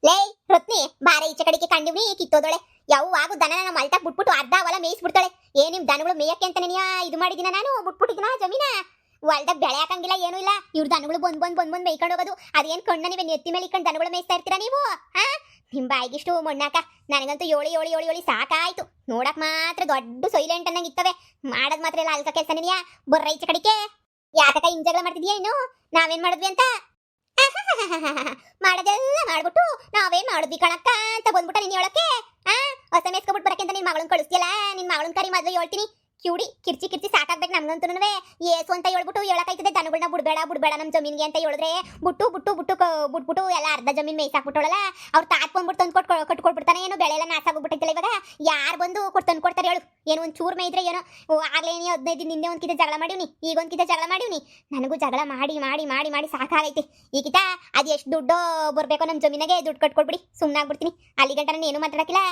ಲೇ ರತ್ನಿ ಬಾರ ಈಚೆ ಕಡೆಗೆ ಕಂಡಿವ್ನಿ ಕಿತ್ತೋದೊಳೆ ಯಾವಾಗೂ ದನ ನಮ್ಮ ಮಲ್ಟಾಕ್ ಬಿಟ್ಬಿಟ್ಟು ಅರ್ಧ ಹೊಲ ಮೇಯಿಸ್ಬಿಡ್ತಾಳೆ ನಿಮ್ ದನಗಳು ಮೇಯಕ್ಕೆ ಅಂತ ಇದು ಮಾಡಿದಿನ ನಾನು ಬಿಟ್ಬಿಟ್ಟಿದಿನ ಜಮೀನ ಹೊಲ್ದಾಗ ಬೆಳೆ ಹಾಕಂಗಿಲ್ಲ ಏನೂ ಇಲ್ಲ ಇವ್ರ ದನಗಳು ಬಂದ್ ಮೇಯ್ಕೊಂಡು ಹೋಗೋದು ಅದೇನ್ ಕಣ್ಣ ನೀವೇ ನೆತ್ತಿ ಮೇಲೆ ಇಕ್ಕೊಂಡು ದನಗಳು ಮೇಯಿಸ್ತಾ ಇರ್ತೀರಾ ನೀವು ಹಾ ನಿಮ್ ಬಾಯಿಗಿಷ್ಟು ಮಣ್ಣಾಕ ನನಗಂತೂ ಏಳಿ ಸಾಕಾಯ್ತು ನೋಡಕ್ ಮಾತ್ರ ದೊಡ್ಡ ಸೈಲೆಂಟ್ ಅನ್ನಂಗ್ ಇತ್ತವೆ ಮಾಡದ್ ಮಾತ್ರ ಎಲ್ಲ ಅಲ್ಕ ಕೆಲಸ ನೀನಿಯಾ ಬರ್ರ ಈಚೆ ಕಡೆಗೆ ಯಾಕಕ್ಕ ಇಂಜಗಳ ಮಾಡ್ತಿದ್ಯಾ ಇನ್ನು ನಾವೇನ್ ಮಾಡಿದ್ವಿ ಅಂತ ಮಾಡೋದೆಲ್ಲ ಮಾಡ್ಬಿಟ್ಟು ನಾವೇನ್ ಮಾಡಿದ್ವಿ ಕಣಕ್ಕ ಅಂತ ಬಂದ್ಬಿಟ್ಟ ನೀನ್ ಹೇಳಕ್ಕೆ ಹೊಸ ಮೇಸ್ಕೊಬಿಟ್ಟು ಬರಕ್ಕೆ ಅಂತ ನಿನ್ ಮಗಳನ್ನ ಕಳಿಸ್ತಿಯಲ್ಲ ನಿನ್ ಮಗಳನ್ನ ಕರಿ ಮೊದ್ಲು ಹೇಳ್ತೀನಿ ಕಿವುಡಿ ಕಿರ್ಚಿ ಸಾಕಾಗ್ಬೇಕು ನಮ್ಗಂತೂ ಏಸು ಅಂತ ಹೇಳ್ಬಿಟ್ಟು ಹೇಳಕ್ಕಾಯ್ತದೆ ದನಗಳನ್ನ ಬಿಡ್ಬೇಡ ನಮ್ ಜಮೀನ್ಗೆ ಅಂತ ಹೇಳಿದ್ರೆ ಬಿಟ್ಬಿಟ್ಟು ಎಲ್ಲ ಅರ್ಧ ಜಮೀನ್ ಮೇಯ್ಸಾಕ್ಬಿಟ್ಟೋಳಲ್ಲ ಅವ್ರು ತಾತ್ಕೊಂಡ್ಬಿಟ್ಟು ತಂದು ಕಟ್ಕೊಟ್ಬಿಡ್ತಾನೆ ಏನೋ ಬೆಳೆ ಎಲ್ಲ ನಾಸಾಗೋಗ್ಬಿಟ್ಟೈತಲ್ಲ ಇವಾಗ ಯಾರು ಬಂದು ತಂದು ಕೊಡ್ತಾರೆ ಹೇಳು ಏನೋ ಒಂದು ಚೂರು ಮೇಯ್ದ್ರೆ ಏನೋ ಆಗ್ಲೇ 15 ದಿನ ಹಿಂದೆ ಒಂದ್ಕಿತ ಜಗಳ ಮಾಡಿವ್ನಿ ಈಗ ಒಂದ್ಕಿತ ಜಗಳ ಮಾಡಿವ್ನಿ ನನಗೂ ಜಗಳ ಮಾಡಿ ಸಾಕಾಗೈತಿ ಈಗಿತ ಅದು ಎಷ್ಟು ದುಡ್ಡು ಬರ್ಬೇಕೋ ನಮ್ಮ ಜಮೀನಾಗೆ ದುಡ್ಡು ಕಟ್ಕೊಟ್ಬಿಡಿ ಸುಮ್ಮನಾಗ್ಬಿಡ್ತೀನಿ ಅಲ್ಲಿ ಗಂಟ ನಾನು ಏನು ಮಾತಾಡಕ್ಕಿಲ್ಲ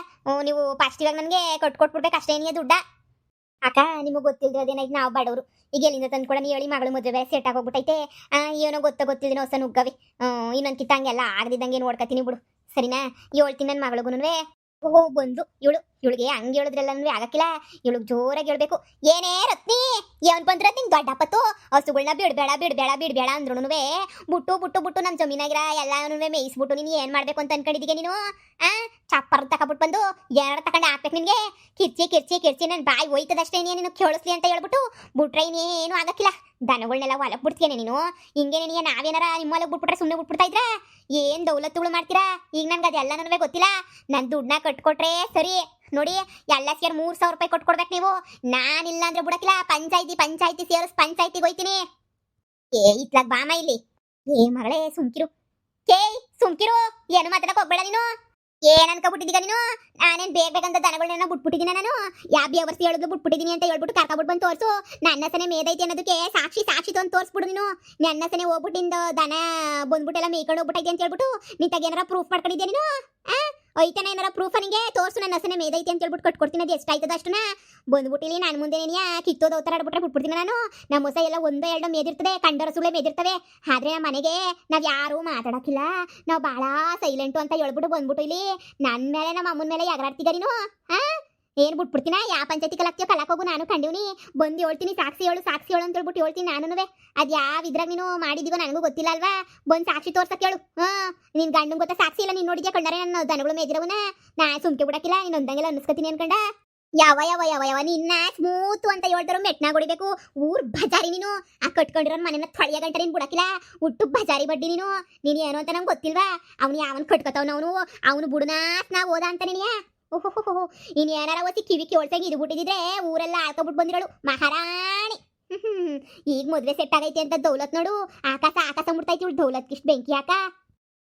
ನೀವು ಫಸ್ಟ್ ಇವಾಗ ನನಗೆ ಕಟ್ಕೊಟ್ಬಿಡ್ಬೇಕು ಅಷ್ಟೇನಿಯ ದುಡ್ಡ ಅಕ್ಕ ನಿಮಗೆ ಗೊತ್ತಿಲ್ದಿರೋದೇನಾಯ್ತು ನಾವು ಬಡವರು ಈಗ ಎಲ್ಲಿಂದ ತಂದು ಕೂಡ ಹೇಳಿ ಮಗಳು ಮದುವೆ ಸೆಟ್ ಆಗೋಗ್ಬಿಟ್ಟೈತೆ ಏನೋ ಗೊತ್ತಿದ್ದೀನೋ ಹೊಸ ನುಗ್ಗವಿ ಇನ್ನೊಂದು ಕಿತ್ತ ಹಂಗೆಲ್ಲ ಆಗದಿದ್ದಂಗೆ ನೋಡ್ಕೊತೀನಿ ಬಿಡು ಸರಿನಾ ಹೇಳ್ತೀನಿ ನನ್ನ ಮಗಳಿಗೂ ಬಂದು ಇವಳಿಗೆ ಹಂಗೆ ಹೇಳಿದ್ರಲ್ಲ ಆಗಕ್ಕಿಲ್ಲ ಇವಳಿಗೆ ಜೋರಾಗಿ ಹೇಳ್ಬೇಕು ಏನೇ ರತ್ನಿ ಏನ್ ಬಂದ್ರ ನಿಂಗೆ ದೊಡ್ಡಪ್ಪತ್ತು ಹಸುಗಳನ್ನ ಬಿಡ್ಬೇಡ ಅಂದ್ರೂ ಬಿಟ್ಟು ನಮ್ಮ ಜಮೀನಾಗಿರ ಎಲ್ಲಾನು ಮೇಯಿಸ್ಬಿಟ್ಟು ನೀನು ಏನ್ ಮಾಡ್ಬೇಕು ಅಂತ ಅನ್ಕೊಂಡಿದ್ದೀಗ ನೀನು ಚಪ್ಪರ್ ತಕೊಬಿಟ್ಟು ಬಂದು ಎರಡು ತಗೊಂಡು ಹಾಕ್ಬೇಕು ನಿನ್ಗೆ ಕಿರ್ಚಿ ನನ್ನ ಬಾಯಿ ಹೋಯ್ತದಷ್ಟೇ ನೀನು ಕೇಳಿಸ್ಲಿ ಅಂತ ಹೇಳ್ಬಿಟ್ಟು ಬಿಟ್ರೆ ಇನ್ನೇನು ಆಗಕ್ಕಿಲ್ಲ ದನಗಳನ್ನೆಲ್ಲ ಹೊಲಕ್ ಬಿಡ್ತೀಯನೆ ನೀನು ಹಿಂಗೇನೆ ನೀ ನಾವೇನಾರ ನಿಮ್ಮ ಹೊಲಕ್ ಬಿಟ್ಬಿಟ್ರೆ ಸುಮ್ಮನೆ ಬಿಟ್ಬಿಡ್ತಾ ಇದ್ರ ಏನ್ ದೌಲತ್ತುಗಳು ಮಾಡ್ತೀರಾ ಈಗ ನನ್ಗೆ ಅದೆಲ್ಲ ನನಗೆ ಗೊತ್ತಿಲ್ಲ ನನ್ ದುಡ್ಡನ್ನ ಕಟ್ಕೊಟ್ರೆ ಸರಿ ನೋಡಿ ಎಲ್ಲ ಸೇರಿ 3,000 ರೂಪಾಯಿ ಕೊಟ್ಕೊಡ್ಬೇಕು ನೀವು ನಾನಿಲ್ಲ ಅಂದ್ರೆ ಬಿಡಕ್ಕಿಲ್ಲ ಪಂಚಾಯ್ತಿ ಸೇರಿಸ್ ಪಂಚಾಯ್ತಿಗೆ ಹೋಯ್ತೀನಿ ಇತ್ಲಾಗ ಬಾಮ ಇಲ್ಲಿ ಮಗಳೇ ಸುಮ್ಕಿರು ಏನು ಮಾತಾಡಕ್ ಹೋಗ್ಬೇಡ ನೀನು ಏನ್ ಅನ್ಕೊಬಿಟ್ಟಿದ್ದೀಗ ನೀನು ನಾನೇನ್ ಬೇಕಂತ ದನಗಳನ್ನ ಬಿಟ್ಬಿಟ್ಟಿದ್ದೀನಿ ನಾನು ಯಾವ್ಯವರ್ಸಿ ಹೇಳಿದ್ರು ಬಿಟ್ಬಿಟ್ಟಿದ್ದೀನಿ ಅಂತ ಹೇಳ್ಬಿಟ್ಟು ಕರ್ಕೊಬಿಟ್ಟು ಬಂದು ತೋರ್ಸು ನನ್ನಸನೆ ಮೇದೈತಿ ಅನ್ನೋದಕ್ಕೆ ಸಾಕ್ಷಿ ತಂದು ತೋರಿಸ್ಬಿಡು ನೀನು ನನ್ನಸನೆ ಹೋಗ್ಬಿಟ್ಟಿಂದ ದನ ಬಂದ್ಬಿಟ್ಟೆಲ್ಲ ಮೇಯ್ಕೊಂಡು ಹೋಗ್ಬಿಟ್ಟೈತಿ ಅಂತ ಹೇಳ್ಬಿಟ್ಟು ನಿಂತಾಗ ಏನಾರ ಪ್ರೂಫ್ ಮಾಡ್ಕೊಂಡಿದ್ಯಾ ನೀನು ಐತನ ಏನಾರ ಪ್ರೂಫ್ ನನಗೆ ತೋರ್ಸು ನನ್ನ ಹಸನೆ ಮೇದೈತಿ ಅಂತ ಹೇಳ್ಬಿಟ್ಟು ಕಟ್ಕೊಡ್ತೀನಿ ಅದು ಎಷ್ಟಾಯ್ತದ ಅಷ್ಟನ್ನ ಬಂದ್ಬಿಟ್ಟಿಲಿ ನಾನು ಮುಂದೆ ಕಿತ್ತೋದು ಅವತಾರ ಆಡ್ಬಿಟ್ರೆ ಬಿಟ್ಬಿಡ್ತೀನಿ ನಾನು ನಮ್ಮ ಹೊಸ ಎಲ್ಲ 1-2 ಮೇದಿರ್ತದೆ ಕಂಡರ ಸುಳ್ಳೆ ಮೇದಿರ್ತವೆ ಆದ್ರೆ ನಮ್ಮ ಮನೆಗೆ ನಾವ್ ಯಾರು ಮಾತಾಡಕ್ಕಿಲ್ಲ ನಾವು ಭಾಳ ಸೈಲೆಂಟು ಅಂತ ಹೇಳ್ಬಿಟ್ಟು ಬಂದ್ಬಿಟ್ಟು ಇಲ್ಲಿ ನನ್ನ ಮೇಲೆ ನಮ್ಮ ಅಮ್ಮನ ಮೇಲೆ ಎಗರಾಡ್ತಿದ್ದ ನೀನು ಏನ್ ಬಿಟ್ಬಿಡ್ತೀನ ಯಾವ ಪಂಚಾಯತಿ ಕಲಾಕ್ತಿಯೋ ಕಲಾಕ್ ಹೋಗು ನಾನು ಕಂಡಿವ್ನಿ ಬಂದು ಹೇಳ್ತೀನಿ ಸಾಕ್ಷಿ ಹೇಳು ಅಂತ ಹೇಳ್ಬಿಟ್ಟು ಹೇಳ್ತೀನಿ ನಾನು ಅದ್ ಯಾವ ಇದ್ರಾಗ ನೀನು ಮಾಡಿದೀವೋ ನನಗೂ ಗೊತ್ತಿಲ್ಲ ಅಲ್ವಾ ಬಂದು ಸಾಕ್ಷಿ ತೋರ್ಸಕ್ ಹೇಳು ನಿನ್ ಗಂಡಂಗ್ ಗೊತ್ತಾ ಸಾಕ್ಷಿ ಇಲ್ಲ ನೀನ್ ನೋಡಿದ್ಯಾ ಕಣ್ಣಾರೆ ನನ್ನ ದನಗಳು ಮೇದಿರವನ ನಾ ಸುಮ್ಕೆ ಬಿಡಕ್ಕಿಲ್ಲ ನೀನ್ ಒಂದಂಗೆಲ್ಲ ಅನ್ನಿಸ್ಕೊತೀನಿ ಅನ್ಕಂಡ ಯಾವ ನಿನ್ನ ಸ್ಮೂತ್ ಅಂತ ಹೇಳ್ತಾರೋ ಮೆಟ್ನಾಗ ಹೊಡಿಬೇಕು ಊರ್ ಬಜಾರಿ ನೀನು ಆ ಕಟ್ಕೊಂಡಿರೋ ಮನೆನ ತೊಳೆಯ ಗಂಟೆ ನೀನ್ ಬಿಡಕ್ಕಿಲ್ಲ ಹುಟ್ಟು ಬಜಾರಿ ಬಡ್ಡಿ ನೀನು ಏನು ಅಂತ ನಂಗೆ ಗೊತ್ತಿಲ್ವಾ ಅವನು ಯಾವನ್ ಕಟ್ಕೋತಾವನ ಅವನು ಬುಡನಾತ್ ನಾ ಓದ ಅಂತ ನೀನಿಯಾ ಓಹೋ ಇನ್ ಏನಾರ ಓದಿ ಕಿವಿ ಕೇಳ್ಸಂಗೆ ಇದು ಬಿಟ್ಟಿದ್ರೆ ಊರೆಲ್ಲ ಆಳ್ಕೊಬಿಟ್ಟು ಬಂದಿರೋಳು ಮಹಾರಾಣಿ ಈಗ ಮದ್ವೆ ಸೆಟ್ ಆಗೈತಿ ಅಂತ ದೌಲತ್ ನೋಡು ಆಕಾಶ ಮುಡ್ತೈತಿ ಇವಳು ದೌಲತ್ ಇಷ್ಟು ಬೆಂಕಿ ಯಾಕ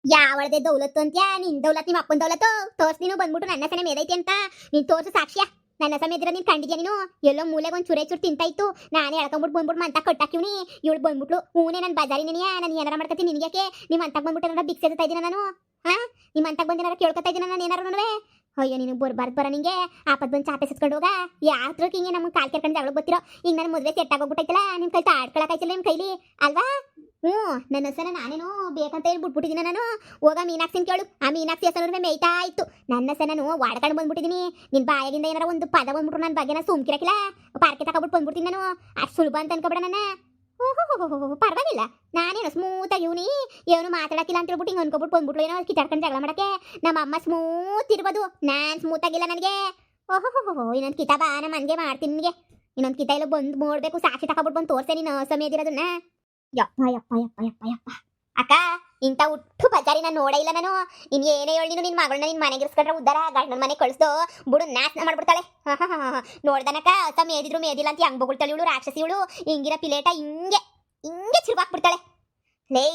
ಯಾವಳದೆ ದೌಲತ್ತು ಅಂತ್ಯಾ ನಿನ್ ದೌಲತ್ ನಿಮ್ಮ ಅಪ್ಪನ ದೌಲತ್ತು ತೋರ್ಸ್ ನೀನು ಬಂದ್ಬಿಟ್ಟು ನನ್ನ ಸನೆ ಮೇದೈತಿ ಅಂತ ನೀನ್ ತೋರ್ಸು ಸಾಕ್ಷ್ಯ ನನ್ನ ಸಮೇತ ನೀನ್ ಕಂಡಿದ್ಯಾ ನೀನು ಎಲ್ಲೋ ಮೂಲೆಗೆ ಒಂದು ಚೂರು ತಿಂತಾ ಇತ್ತು ನಾನೇ ಎಳ್ಕೊಂಬಿಟ್ಟು ಬಂದ್ಬಿಟ್ಟು ಮಂತ ಕಟ್ಟಾಕಿವ್ನಿ ಇವಳು ಬಂದ್ಬಿಟ್ಲು ಹೂನೇ ನನ್ನ ಬಜಾರಿ ನೆನೆಯಾ ನಾನು ಏನಾರ ಮಾಡ್ಕತ್ತೀನಿ ನಿನಗೆ ನಿಮ್ಮ ಅಂತಕ್ಕೆ ಬಂದ್ಬಿಟ್ಟು ಏನಾರ ಬಿಕ್ಸ್ ಎತ್ತಾ ಇದ್ದೀನ ನಾನು ನಿಮ್ಮ ಅಂತಕ್ಕೆ ಬಂದು ಏನಾರ ಕೇಳ್ಕೊತಾ ಇದ್ದೀನಿ ನಾನು ಏನಾರು ನೋಡುವೆ ಅಯ್ಯೋ ನೀನು ಬರ ನಿಂಗೆ ಆಪತ್ ಬಂದು ಚಾಪೆ ಸುತ್ಕೊಂಡು ಹೋಗ ಯಾತ್ರ ಹಿಂಗೆ ನಮ್ಗೆ ಕಾಲ್ ಕೆರ್ಕೊಂಡು ಜಗಳ ಗೊತ್ತಿರೋ ಈಗ ನನ್ನ ಮದುವೆ ಸೆಟ್ ಆಗೋಗ್ಬಿಟ್ಟೈತಲ್ಲ ನಿಮ್ಮ ಕೈ ಆಡ್ಕೊಳಕಾಯ್ತಿಲ್ಲ ನಿಮ್ಮ ಕೈಲಿ ಅಲ್ವಾ ನನ್ನ ಹೆಸರ ನಾನೇನು ಬೇಕಂತ ಹೇಳಿ ಬಿಟ್ಬಿಟ್ಟಿದ್ದೀನಿ ನಾನು ಹೋಗ ಮೀನಾಕ್ಷಿನ ಕೇಳು ಆ ಮೀನಾಕ್ಷಿ ಹೆಸರು ಮೇಯ್ತಾ ಇತ್ತು ನನ್ನ ಹೆಸರು ನಾನು ವಾಡ್ಕೊಂಡು ಬಂದ್ಬಿಟ್ಟಿದ್ದೀನಿ ನಿನ್ನ ಬಾಯಾಗಿಂದ ಏನಾರ ಒಂದು ಪದ ಬಂದ್ಬಿಟ್ರು ನನ್ನ ಬಗ್ಗೆ ನಾನು ಸುಮ್ಕಿರಕ್ಕಿಲ್ಲ ಪಾರ್ಕೆ ತಗೊಬಿಟ್ಟು ಬಂದ್ಬಿಡ್ತೀನಿ ನಾನು ಅಷ್ಟು ಸುಲಭ ಅಂತ ಅನ್ಕೊಬೇಡ ನನ್ನ ಪರವಾಗಿಲ್ಲ ನಾನೇನು ಸ್ಮೂತಾಗಿ ಇವನಿ ಏನು ಮಾತಾಡಕ್ಕಿಲ್ಲ ಅಂತ ಹೇಳ್ಬಿಟ್ಟು ಹಿಂಗೆ ಅನ್ಕೊಬಿಟ್ಟು ಬಂದ್ಬಿಟ್ಲು ಏನೋ ಕಿತ್ತಾಡ್ಕೊಂಡು ಜಗಳ ಮಾಡಕ್ಕೆ ನಮ್ಮ ಅಮ್ಮ ಸ್ಮೂತ್ ಇರ್ಬೋದು ನಾನು ಸ್ಮೂತ್ ಆಗಿಲ್ಲ ನನಗೆ ಇನ್ನೊಂದು ಕಿತಾಬ ನಮ್ಮ ಮನೆಗೆ ಮಾಡ್ತೀನಿ ನಿನಗೆ ಇನ್ನೊಂದು ಕಿತ ಎಲ್ಲ ಬಂದು ನೋಡ್ಬೇಕು ಸಾಕ್ಷಿ ತಗೊಬಿಟ್ಟು ಬಂದು ತೋರ್ಸೆ ನೀನು ಸಮಯದಿರೋದನ್ನ ಯಪ್ಪ ಅಕ್ಕ ಇಂಥ ಹುಟ್ಟು ಬಜಾರಿ ನಾನು ನೋಡೇ ಇಲ್ಲ ನಾನು ಇನ್ನು ಏನೇ ಹೇಳಿ ನೀನು ನಿನ್ನ ಮಗಳನ್ನ ನಿನ್ನ ಮನೆಗೆ ಇರಿಸ್ಕೊಂಡ್ರೆ ಉದ್ದಾರ ಗಂಡನ ಮನೆ ಕಳಿಸ್ದು ಬುಡು ನಾಶನ ಮಾಡ್ಬಿಡ್ತಾಳೆ ನೋಡ್ದನಕ್ಕ ಹೊಸ ಮೇದಿದ್ರು ಮೇದಿಲ್ಲ ಅಂತ ಹೆಂಗ್ ಬೊಗಳ್ತಾಳೆ ಇವಳು ರಾಕ್ಷಸಿ ಇವಳು ಹಿಂಗಿರ ಪಿಲೇಟ ಹಿಂಗೆ ಚಿರುವಾಕ್ಬಿಡ್ತಾಳೆ ಲೇ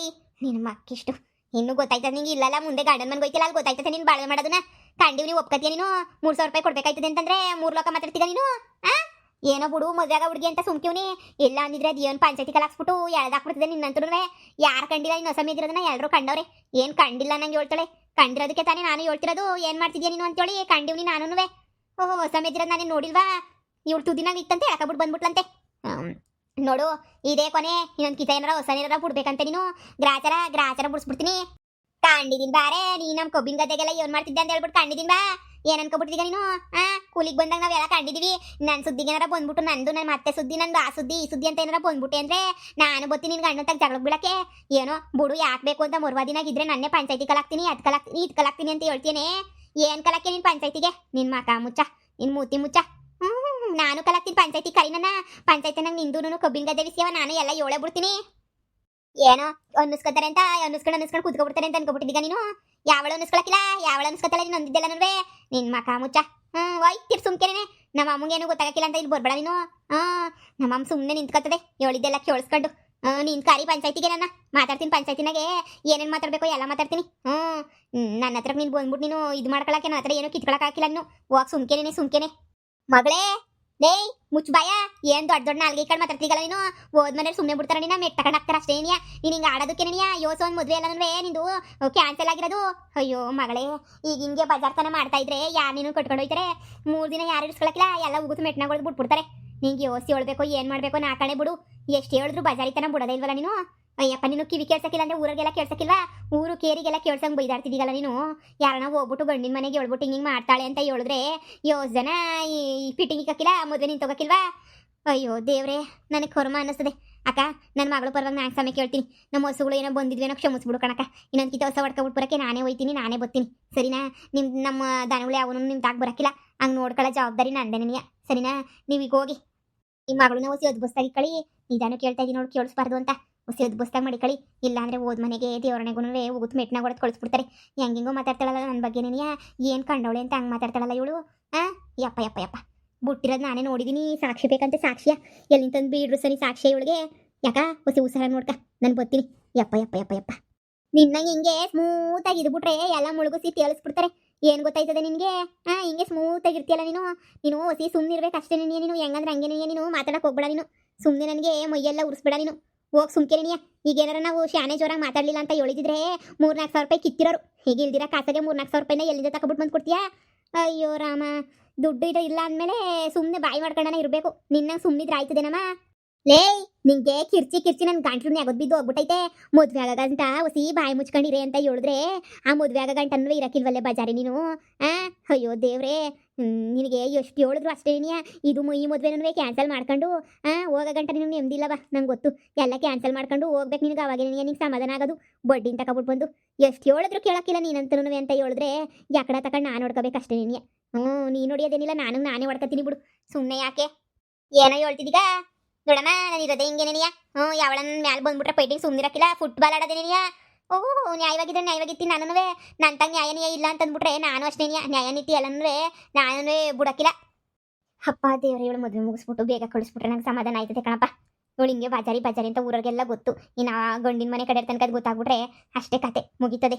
ನಿನ್ನ ಮಕ್ಕಿಷ್ಟು ಇನ್ನು ಗೊತ್ತಾಯ್ತದ ನಿಂಗೆ ಇಲ್ಲಲ್ಲ ಮುಂದೆ ಗಂಡನ ಮನೆಗೆ ಹೋಯ್ತಿಲ್ಲ ಅಲ್ಲಿ ಗೊತ್ತಾಯ್ತದೆ ನೀನು ಬಾಳ್ವೆ ಮಾಡೋದನ್ನ ಕಂಡಿವ್ ನೀವು ಒಪ್ಕತಿಯ ನೀನು 3,000 ರೂಪಾಯಿ ಕೊಡ್ಬೇಕಾಯ್ತದೆ ಅಂತಂದ್ರೆ 3 ಲೋಕ ಮಾತಾಡ್ತೀಗ ನೀನು ಏನೋ ಬಿಡು ಮದುವೆಗ ಹುಡುಗಿ ಅಂತ ಸುಮ್ಕಿವ್ನಿ ಇಲ್ಲ ಅಂದಿದ್ರೆ ಅದು ಏನು ಪಂಚಾಯತಿ ಕಲಾಕ್ಸ್ಬಿಟ್ಟು ಎಳ್ದಾಕ್ಬಿಡ್ತದೆ ನಿನ್ನಂತೂ ಯಾರು ಕಂಡಿಲ್ಲ ಇನ್ನು ಹೊಸ ಮೇದಿರೋದನ್ನ ಎಲ್ಲರೂ ಕಂಡವ್ರೆ ಏನು ಕಂಡಿಲ್ಲ ನಂಗೆ ಹೇಳ್ತಾಳೆ ಕಂಡಿರೋದಕ್ಕೆ ತಾನೇ ನಾನು ಹೇಳ್ತಿರೋದು ಏನು ಮಾಡ್ತಿದ್ಯಾ ನೀನು ಅಂತೇಳಿ ಕಂಡಿವ್ನಿ ನಾನು ಹೊಸ ಮೇದಿರೋದು ನಾನೇನು ನೋಡಿಲ್ವಾ ಇವಳು ತುದಿನಾಗ ಇತ್ತಂತೆ ಎಳ್ಕೊಬಿಟ್ಟು ಬಂದ್ಬಿಟ್ಲಂತೆ ನೋಡು ಇದೇ ಕೊನೆ ಇನ್ನೊಂದು ಕಿತ ಏನಾರ ಹೊಸ ಏನಾರ ಬಿಡ್ಬೇಕಂತೆ ನೀನು ಗ್ರಾಚಾರ ಬಿಡಿಸ್ಬಿಡ್ತೀನಿ ಕಂಡಿದೀನಿ ಬಾರೆ ನೀ ನಮ್ ಕಬ್ಬಿನ ಗದ್ದೆಗೆಲ್ಲ ಏನ್ ಮಾಡ್ತಿದ್ದೆ ಅಂತ ಹೇಳ್ಬಿಟ್ಟು ಕಂಡಿದೀನಿ ಬಾ. ಏನ್ ಅನ್ಕೊಬಿಟ್ಟಿದೀಗ ನೀನು? ಕೂಲಿಗೆ ಬಂದಾಗ ನಾವೆಲ್ಲ ಕಂಡಿದೀವಿ. ನನ್ ಸುದ್ದಿಗೆ ಏನಾರ ಬಂದ್ಬಿಟ್ಟು ನಂದು ನನ್ನ ಮತ್ತೆ ಸುದ್ದಿ ನಂದು ಆ ಸುದ್ದಿ ಈ ಸುದ್ದಿ ಅಂತ ಏನಾರ ಬಂದ್ಬಿಟ್ಟೆ ಅಂದ್ರೆ ನಾನು ಬತ್ತೀನಿ ನಿನ್ ಗಂಡನ ತಗ ಜಗಳಕ್ಕೆ ಬೀಳಕ್ಕೆ. ಏನೋ ಬುಡು ಯಾಕೆ ಬೇಕು ಅಂತ ಮುರ್ವಾದಿನಾಗಿದ್ರೆ ನನ್ನೇ ಪಂಚಾಯತಿ ಕಲಾಕ್ತೀನಿ ಅದ್ ಕಲಾಕ್ತೀನಿ ಇದ್ ಕಲಾಕ್ತೀನಿ ಅಂತ ಹೇಳ್ತೇನೆ. ಏನ್ ಕಲಾಕ್ಕೆ ನೀನ್ ಪಂಚಾಯತಿಗೆ? ನಿನ್ ಮಕ ಮುಚ್ಚ, ನಿನ್ ಮೂತಿ ಮುಚ್ಚ. ನಾನು ಕಲಾಕ್ತೀನಿ ಪಂಚಾಯತಿ ಕರಿ ನನ್ನ ಪಂಚಾಯತಿನಾಗ ನಿಂದು ಕಬ್ಬಿನ ಗದ್ದೆ ವಿಷಯವ ನಾನು ಎಲ್ಲ ಹೇಳೇ ಬಿಡ್ತೀನಿ. ಏನೋ ಅನ್ನಿಸ್ಕೊತಾರೆ ಅಂತ ಅನ್ನಿಸ್ಕೊಂಡು ಕೂತ್ಕೊಬಿಡ್ತಾರೆ ಅಂತ ಅನ್ಕೊಬಿಟ್ಟಿದ್ದೀಗ ನೀನು. ಯಾವಳು ಅನ್ನಿಸ್ಕೊಳಕಿಲ್ಲ, ಯಾವಳು ಅನ್ನಿಸ್ಕೊತಲ್ಲ ನೀನು ಅಂದಿದ್ದೆಲ್ಲ ನನ್ವೇ. ನಿನ್ ಮಕ ಮುಚ್ಚ. ಒಯ್ತಿರ್ ಸುಮ್ಕೆನೆ. ನಮ್ಮ ಅಮ್ಮಂಗೇನು ಗೊತ್ತಾಗಕ್ಕಿಲ್ಲ ಅಂತ ಇಲ್ಲಿ ಬರ್ಬೇಡ ನೀನು. ನಮ್ಮಮ್ಮ ಸುಮ್ಮನೆ ನಿಂತ್ಕೊತದೆ ಹೇಳಿದ್ದೆಲ್ಲ ಕೇಳಿಸ್ಕೊಂಡು. ನೀನ್ ಕರಿ ಪಂಚಾಯತಿಗೆ ನನ್ನ ಮಾತಾಡ್ತೀನಿ. ಪಂಚಾಯತಿನಾಗೆ ಏನೇನು ಮಾತಾಡ್ಬೇಕು ಎಲ್ಲ ಮಾತಾಡ್ತೀನಿ. ನನ್ನ ಹತ್ರ ನೀನು ಬಂದ್ಬಿಟ್ಟು ನೀನು ಇದು ಮಾಡ್ಕೊಳಕ್ಕೆ ನನ್ನ ಹತ್ರ ಏನೋ ಕಿತ್ಕೊಳಕ್ ಹಾಕಿಲ್ಲ ನೀನು. ಹೋಗ್ ಸುಮ್ಕೆನೆ ಮಗಳೇ. ಲೇ ಮುಚ್ಚ ಬಾಯ. ಏನ್ ದೊಡ್ಡ ದೊಡ್ಡ ನಾಲ್ಗೆ ಕಡೆ ಮಾತಾಡ್ತೀಗಲ್ಲ ನೀನು. ಹೋದ್ಮೇಲೆ ಸುಮ್ಮನೆ ಬಿಡ್ತಾರ ನೀನ ಮೆಟ್ ತಗೊಂಡು ಹಾಕ್ತಾರ ಅಷ್ಟೇ ನೀ ಹಿಂಗೆ ಆಡೋದಕ್ಕೆ ನೀ ಯೋಸ ಒಂದು ಮದುವೆ ಎಲ್ಲ ನಿಂದು ಕ್ಯಾನ್ಸಲ್ ಆಗಿರೋದು. ಅಯ್ಯೋ ಮಗಳೇ, ಈಗ ಹಿಂಗೆ ಬಜಾರ್ತನ ಮಾಡ್ತಾ ಇದ್ರೆ ಯಾರು ನೀನು ಕಟ್ಕೊಂಡು ಹೋಯ್ತಾರೆ. 3 ದಿನ ಯಾರು ಇಡ್ಸ್ಕೊಳಕಿಲ್ಲ, ಎಲ್ಲ ಉಗುತ್ತು ಮೆಟ್ನಾಗಳು ಬಿಟ್ಬಿಡ್ತಾರೆ. ನಿಂಗೆ ಯೋಸಿ ಹೇಳ್ಬೇಕು ಏನ್ ಮಾಡ್ಬೇಕು ನಾಕಣೆ ಬಿಡು. ಎಷ್ಟು ಹೇಳಿದ್ರು ಬಜಾರಿತನ ಬಿಡೋದೇ ಇಲ್ವಲ್ಲ ನೀನು. ಅಯ್ಯಪ್ಪ ನೀನು ಕಿವಿ ಕೇಳ್ಸಕ್ಕಿಲ್ಲ ಅಂದ್ರೆ ಊರಿಗೆಲ್ಲ ಕೇಳ್ಸಕ್ಕಿಲ್ವಾ? ಊರು ಕೇರಿಗೆಲ್ಲ ಕೇಳ್ಸಂಗ್ ಬೈದಾಡ್ತಿದ್ದೀಗಲ್ಲ ನೀನು. ಯಾರನ್ನ ಹೋಗ್ಬಿಟ್ಟು ಗಂಡಿನ ಮನೆಗೆ ಹೇಳ್ಬಿಟ್ಟು ಹಿಂಗೆ ಮಾಡ್ತಾಳೆ ಅಂತ ಹೇಳಿದ್ರೆ ಯೋಸ್ ಜನ ಈ ಫಿಟ್ಟಿಂಗ್ ಇಕ್ಕಕ್ಕಿಲ್ಲ, ಮದುವೆ ನಿಂತು ಹೋಗಕ್ಕಿಲ್ವಾ? ಅಯ್ಯೋ ದೇವ್ರೆ, ನನಗೆ ಕರ್ಮ ಅನ್ನಿಸ್ತದೆ. ಅಕ್ಕ ನನ್ನ ಮಗಳು ಪರವಾಗಿ ನಾನು ಸಮಯ ಕೇಳ್ತೀನಿ. ನಮ್ಮ ಹೊಸುಗಳು ಏನೋ ಬಂದಿದ್ವೇನೋ ಕ್ಷಮಿಸ್ಬಿಡು ಕಣಕ್ಕ. ಇನ್ನೊಂದು ಕಿತ ಹೊಸ ಹೊಡ್ಕೊಬಿಟ್ಟು ಬರೋಕ್ಕೆ ನಾನೇ ಹೋಯ್ತೀನಿ, ನಾನೇ ಬರ್ತೀನಿ ಸರಿನಾ? ನಮ್ಮ ದನಗಳು ಯಾವನು ನಿಮ್ಮ ತಾಗ ಬರೋಕ್ಕಿಲ್ಲ. ಹಂಗೆ ನೋಡ್ಕೊಳ್ಳೋ ಜವಾಬ್ದಾರಿ ನಂದೇ ನನಗೆ ಸರಿನಾ? ನೀವೀಗ ಹೋಗಿ ನಿಮ್ಮ ಮಗಳನ್ನ ಹೊಸಿ ಅದ್ಬಸ್ತಾಗಿ ಕಳಿ. ನಿಧಾನ ಕೇಳ್ತಾ ಇದ್ದೀನಿ ನೋಡಿ, ಕೇಳಿಸ್ಬಾರ್ದು ಅಂತ. ಹೊಸಿ ಅದ್ಬಸ್ತಾಗಿ ಮಾಡಿ ಕಳಿ. ಇಲ್ಲಾಂದ್ರೆ ಹೋದ್ ಮನೆಗೆ ದೇವರಣೆಗೂ ಉಗುತ್ತು ಮೆಟ್ನಾಗ ಹೊಡೆದು ಕಳಿಸ್ಬಿಡ್ತಾರೆ. ಹೆಂಗೆಂಗೋ ಮಾತಾಡ್ತಾಳಲ್ಲ ನನ್ನ ಬಗ್ಗೆ ನೆನೆಯ. ಏನು ಕಂಡವಳೆ ಅಂತ ಹಂಗೆ ಮಾತಾಡ್ತಾಳಲ್ಲ ಇವಳು. ಯಪ್ಪ ಬುಟ್ಟಿರೋದು ನಾನೇ ನೋಡಿದ್ದೀನಿ. ಸಾಕ್ಷಿ ಬೇಕಂತೆ ಸಾಕ್ಷಿಯ ಎಲ್ಲಿಂತಂದು ಬೀಡ್ರು ಸರಿ ಸಾಕ್ಷಿ ಇವಳಿಗೆ. ಯಾಕ ಹೊಸಿ ಉಸಾರ ನೋಡ್ಕ ನಾನು ಬರ್ತೀನಿ. ಯಪ್ಪ ನಿನ್ನಂಗೆ ಹಿಂಗೆ ಸ್ಮೂತಾಗಿ ಇದ್ಬಿಟ್ರೆ ಎಲ್ಲ ಮುಳುಗಿಸಿ ತೇಳಿಸ್ಬಿಡ್ತಾರೆ. ಏನು ಗೊತ್ತಾಯ್ತದೆ ನಿನಗೆ? ಹಿಂಗೆ ಸ್ಮೂತಾಗಿ ಇರ್ತೀಯಲ್ಲ ನೀನು ಹೊಸಿ ಸುಮ್ಮನೆ ಇರ್ಬೇಕು ಅಷ್ಟೇ. ನೀನು ಹೆಂಗಂದ್ರೆ ಹಂಗೆ ನೀನು ಮಾತಾಡಕ್ಕೆ ಹೋಗ್ಬೇಡ. ನೀನು ಸುಮ್ಮನೆ ನನಗೆ ಮೈಯೆಲ್ಲ ಉರಿಸ್ಬೇಡ ನೀನು. ಹೋಗಿ ಸುಮ್ಕೆನೆ ನೀ. ಈಗೇನಾರ ನಾವು ಶಾನೆ ಜೋರಾಗಿ ಮಾತಾಡಲಿಲ್ಲ ಅಂತ ಹೇಳಿದ್ರೆ 3-4 ಸಾವಿರ ರೂಪಾಯಿ ಕಿತ್ತಿರೋರು. ಹೀಗೆ ಇಲ್ದಿರ ಕಾಸಾಗೆ 3-4 ಸಾವಿರ ರೂಪಾಯಿನ ಎಲ್ಲಿಂದ ತಗೊಬಿಟ್ಟು ಬಂದು ಕೊಡ್ತೀಯಾ? ಅಯ್ಯೋ ರಾಮ, ದುಡ್ಡು ಇಲ್ಲ ಅಂದಮೇಲೆ ಸುಮ್ಮನೆ ಬಾಯಿ ಮಾಡ್ಕೊಂಡನ ಇರಬೇಕು. ನಿನ್ನ ಸುಮ್ಮನಿದ್ರೆ ಆಯ್ತದೇನಮ್ಮ. ಲೇ ನಿಂಗೆ ಕಿರ್ಚಿ ನನ್ನ ಗಂಟ್ಲು ನೆಗದ್ ಬಿದ್ದು ಹೋಗ್ಬಿಟ್ಟೈತೆ. ಮದುವೆ ಆಗಂತ ಹೊಸಿ ಬಾಯಿ ಮುಚ್ಕೊಂಡಿರೆ ಅಂತ ಹೇಳಿದ್ರೆ ಆ ಮದುವೆ ಆಗ ಗಂಟನ್ನು ಇರಕ್ಕಿಲ್ವಲ್ಲೇ ಬಜಾರಿ ನೀನು. ಅಯ್ಯೋ ದೇವ್ರೆ, ನಿನಗೆ ಎಷ್ಟು ಹೇಳಿದ್ರು ಅಷ್ಟೇ ಇದು ಈ ಮದುವೆನೂ ಕ್ಯಾನ್ಸಲ್ ಮಾಡ್ಕೊಂಡು ಹೋಗೋ ಗಂಟ ನಿನಗೆ ನೆಮ್ಮದಿಲ್ಲವ. ನಂಗೆ ಗೊತ್ತು. ಎಲ್ಲ ಕ್ಯಾನ್ಸಲ್ ಮಾಡ್ಕೊಂಡು ಹೋಗ್ಬೇಕು ನಿನಗೆ. ಅವಾಗ ನಿನಗೆ ಸಮಾಧಾನ ಆಗೋದು. ಬಡ್ಡಿನ ತಗೊಬಿಟ್ಟು ಬಂದು ಎಷ್ಟು ಹೇಳಿದ್ರು ಕೇಳೋಕ್ಕಿಲ್ಲ ನೀನಂತೂ ಅಂತ ಹೇಳಿದ್ರೆ ಯಾಕಡ ತಗೊಂಡು ನಾನು ಹೊಡ್ಕೋಬೇಕಷ್ಟೇ ನಿನಗೆ. ನೀನು ಹೊಡಿಯೋದೇನಿಲ್ಲ, ನಾನೇ ಹೊಡ್ಕೊತೀನಿ ಬಿಡು. ಸುಮ್ಮನೆ ಯಾಕೆ ಏನೋ ಹೇಳ್ತಿದ್ದೀಗ ನೋಡಮ್ಮ. ನಾನು ಇರೋದೇ ಹಿಂಗೆ ನೆನೆಯ. ಯಾವಳನ್ನ ಮ್ಯಾಲೆ ಬಂದ್ಬಿಟ್ರೆ ಪೈಟಿಂಗ್ ಸುಮ್ಮನಿರಕ್ಕಿಲ್ಲ. ಫುಟ್ಬಾಲ್ ಆಡೋದೇ ನೆನೆಯ. ನ್ಯಾಯವಾಗಿದ್ರೆ ನ್ಯಾಯವಾಗಿತ್ತೀನಿ ನಾನು. ನನ್ನ ತಂಗ ನ್ಯಾಯ ಇಲ್ಲ ಅಂತಂದ್ಬಿಟ್ರೆ ನಾನು ಅಷ್ಟೇ ನ್ಯಾಯ ನೀತಿ ಎಲ್ಲನೂ ನಾನು ಬಿಡಕ್ಕಿಲ್ಲ. ಅಪ್ಪ ದೇವ್ರೆ, ಇವಳು ಮದುವೆ ಮುಗಿಸ್ಬಿಟ್ಟು ಬೇಗ ಕಳಿಸ್ಬಿಟ್ರೆ ನಂಗೆ ಸಮಾಧಾನ ಆಯ್ತದೆ ಕಣಪ್ಪ. ಇವಳು ಹಿಂಗೆ ಬಾಜಾರಿ ಅಂತ ಊರಿಗೆಲ್ಲ ಗೊತ್ತು. ಇನ್ನು ಗಂಡಿನ ಮನೆ ಕಡೆ ತನಕ ಅದು ಗೊತ್ತಾಗ್ಬಿಟ್ರೆ ಅಷ್ಟೇ ಕತೆ ಮುಗೀತದೆ.